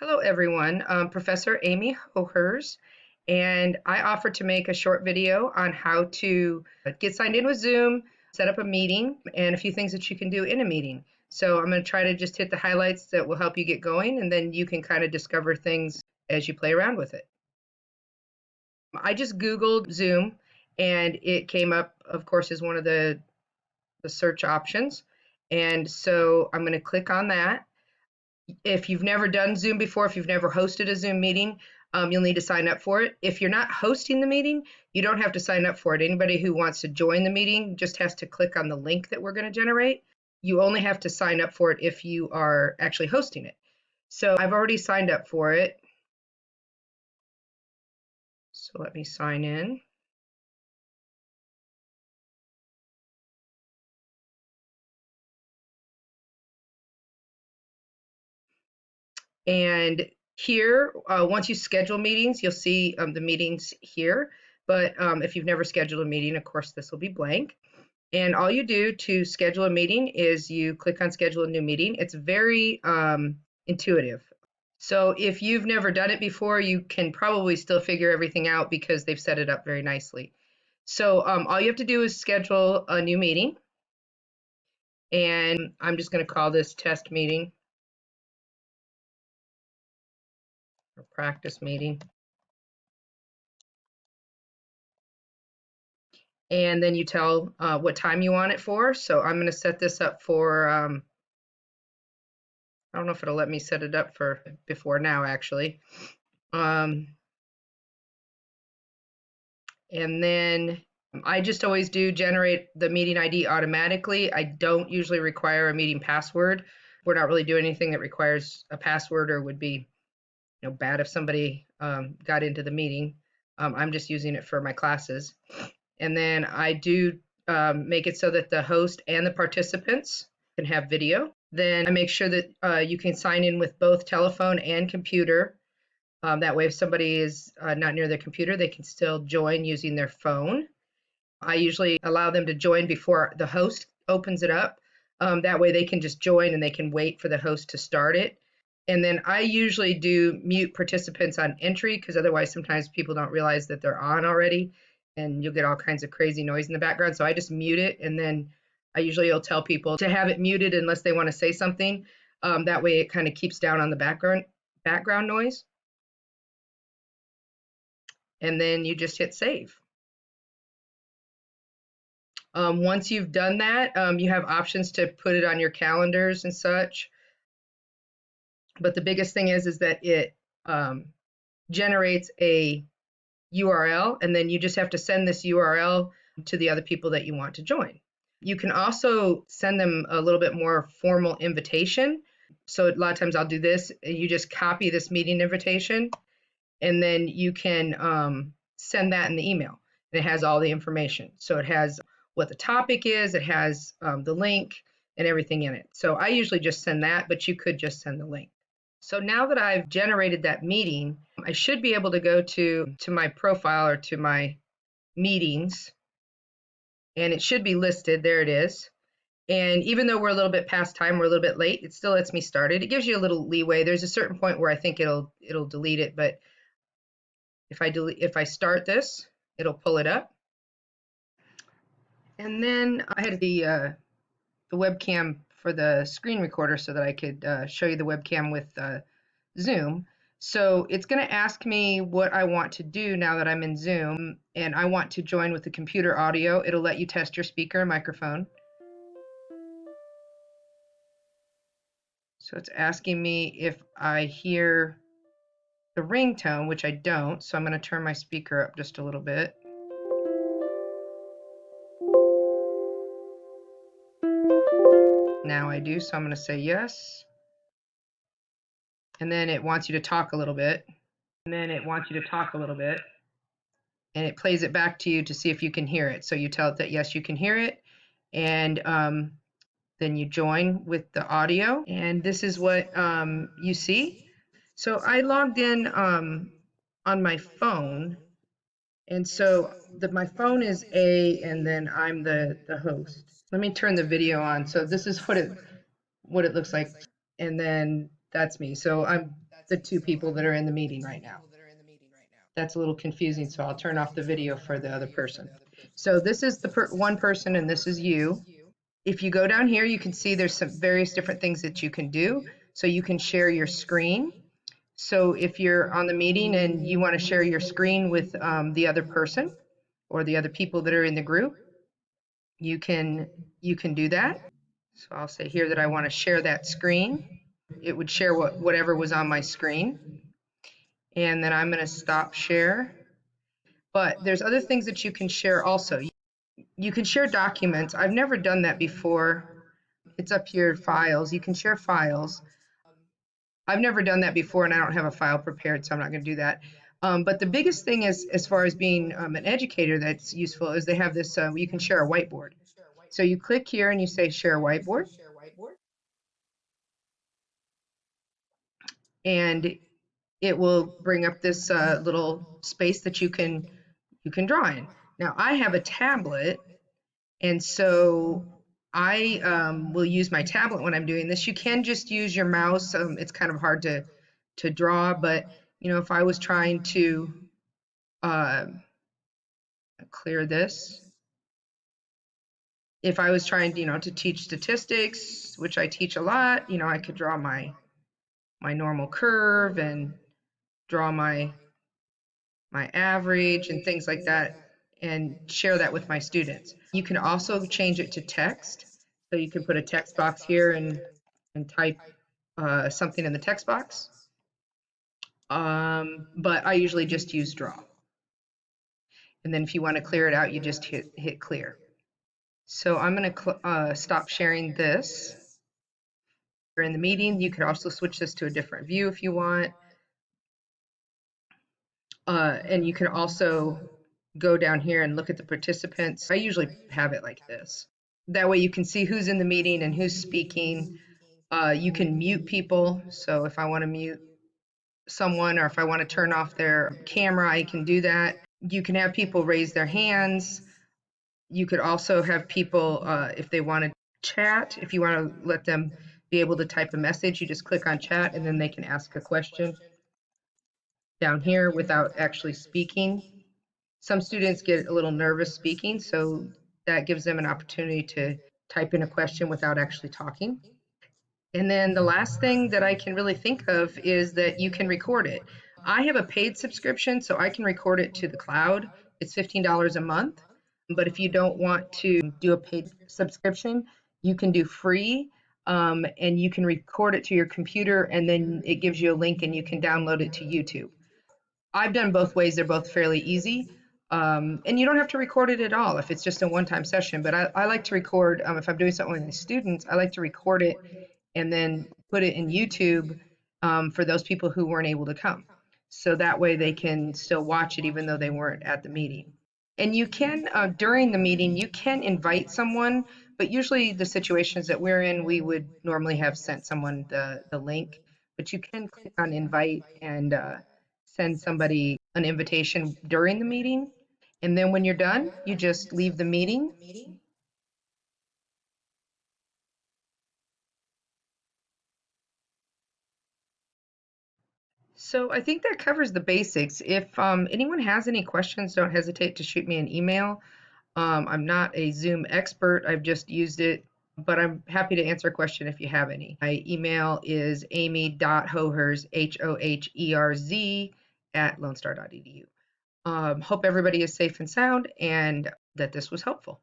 Hello, everyone. Professor Amy Hohers, and I offered to make a short video on how to get signed in with Zoom, set up a meeting, and a few things that you can do in a meeting. So I'm going to try to just hit the highlights that will help you get going, and then you can kind of discover things as you play around with it. I just Googled Zoom, and it came up, of course, as one of the search options. And so I'm going to click on that. If you've never done Zoom before, if you've never hosted a Zoom meeting, you'll need to sign up for it. If you're not hosting the meeting, you don't have to sign up for it. Anybody who wants to join the meeting just has to click on the link that we're going to generate. You only have to sign up for it if you are actually hosting it. So I've already signed up for it. So let me sign in. And here, once you schedule meetings, you'll see the meetings here. But if you've never scheduled a meeting, of course, this will be blank. And all you do to schedule a meeting is you click on schedule a new meeting. It's very intuitive. So if you've never done it before, you can probably still figure everything out because they've set it up very nicely. So all you have to do is schedule a new meeting. And I'm just going to call this test meeting or practice meeting. And then you tell what time you want it for. So I'm going to set this up for, I don't know if it'll let me set it up for before now, actually. And then I just always do generate the meeting ID automatically. I don't usually require a meeting password. We're not really doing anything that requires a password or would be bad if somebody got into the meeting. I'm just using it for my classes. And then I do make it so that the host and the participants can have video. Then I make sure that you can sign in with both telephone and computer. That way, if somebody is not near their computer, they can still join using their phone. I usually allow them to join before the host opens it up. That way, they can just join and they can wait for the host to start it. And then I usually do mute participants on entry because otherwise sometimes people don't realize that they're on already and you'll get all kinds of crazy noise in the background. So I just mute it, and then I usually will tell people to have it muted unless they want to say something. That way it kind of keeps down on the background noise. And then you just hit save. Once you've done that, you have options to put it on your calendars and such. But the biggest thing is that it generates a URL, and then you just have to send this URL to the other people that you want to join. You can also send them a little bit more formal invitation. So a lot of times I'll do this. You just copy this meeting invitation, and then you can send that in the email. And it has all the information. So it has what the topic is, it has the link and everything in it. So I usually just send that, but you could just send the link. So now that I've generated that meeting, I should be able to go to my profile or to my meetings, and it should be listed. There it is. And even though we're a little bit past time, we're a little bit late, it still lets me start it. It gives you a little leeway. There's a certain point where I think it'll delete it, but if I start this, it'll pull it up. And then I had the webcam for the screen recorder so that I could show you the webcam with Zoom. So it's going to ask me what I want to do now that I'm in Zoom, and I want to join with the computer audio. It'll let you test your speaker and microphone. So it's asking me if I hear the ringtone, which I don't, so I'm going to turn my speaker up just a little bit. Now I do, so I'm going to say yes. And then it wants you to talk a little bit. And it plays it back to you to see if you can hear it. So you tell it that yes, you can hear it, and then you join with the audio, and this is what you see. So I logged in on my phone, and so my phone is A, and then I'm the host. Let me turn the video on. So this is what it looks like, and then that's me. So the two people that are in the meeting right now. That's a little confusing, so I'll turn off the video for the other person. So this is the one person and this is you. If you go down here, you can see there's some various different things that you can do. So you can share your screen. So if you're on the meeting and you want to share your screen with the other person or the other people that are in the group, you can do that. So I'll say here that I want to share that screen. It would share whatever was on my screen. And then I'm going to stop share. But there's other things that you can share also. You can share documents. I've never done that before. It's up here, files. You can share files. I've never done that before, and I don't have a file prepared, so I'm not going to do that. But the biggest thing is, as far as being an educator that's useful, is they have this, you can share a whiteboard. So you click here and you say share whiteboard. And it will bring up this little space that you can draw in. Now I have a tablet, and so I will use my tablet when I'm doing this. You can just use your mouse. It's kind of hard to draw, but you know, if I was trying to uh, clear this, if I was trying, you know, to teach statistics, which I teach a lot, you know, I could draw my normal curve and draw my average and things like that and share that with my students. You can also change it to text. So you can put a text box here and type something in the text box. But I usually just use draw. And then if you want to clear it out, you just hit clear. So I'm going to stop sharing this. During the meeting, you could also switch this to a different view if you want. And you can also go down here and look at the participants. I usually have it like this. That way you can see who's in the meeting and who's speaking. You can mute people. So if I want to mute someone or if I want to turn off their camera, I can do that. You can have people raise their hands. You could also have people, if they want to chat, if you want to let them be able to type a message, you just click on chat and then they can ask a question down here without actually speaking. Some students get a little nervous speaking, so that gives them an opportunity to type in a question without actually talking. And then the last thing that I can really think of is that you can record it. I have a paid subscription, so I can record it to the cloud. It's $15 a month. But if you don't want to do a paid subscription, you can do free, and you can record it to your computer, and then it gives you a link and you can download it to YouTube. I've done both ways. They're both fairly easy. And you don't have to record it at all if it's just a one-time session. But I like to record, if I'm doing something with my students, I like to record it and then put it in YouTube for those people who weren't able to come. So that way they can still watch it even though they weren't at the meeting. And you can, during the meeting, you can invite someone, but usually the situations that we're in, we would normally have sent someone the link. But you can click on invite and send somebody an invitation during the meeting. And then when you're done, you just leave the meeting. So I think that covers the basics. If anyone has any questions, don't hesitate to shoot me an email. I'm not a Zoom expert. I've just used it, but I'm happy to answer a question if you have any. My email is amy.hoherz, HOHERZ, @lonestar.edu. Hope everybody is safe and sound and that this was helpful.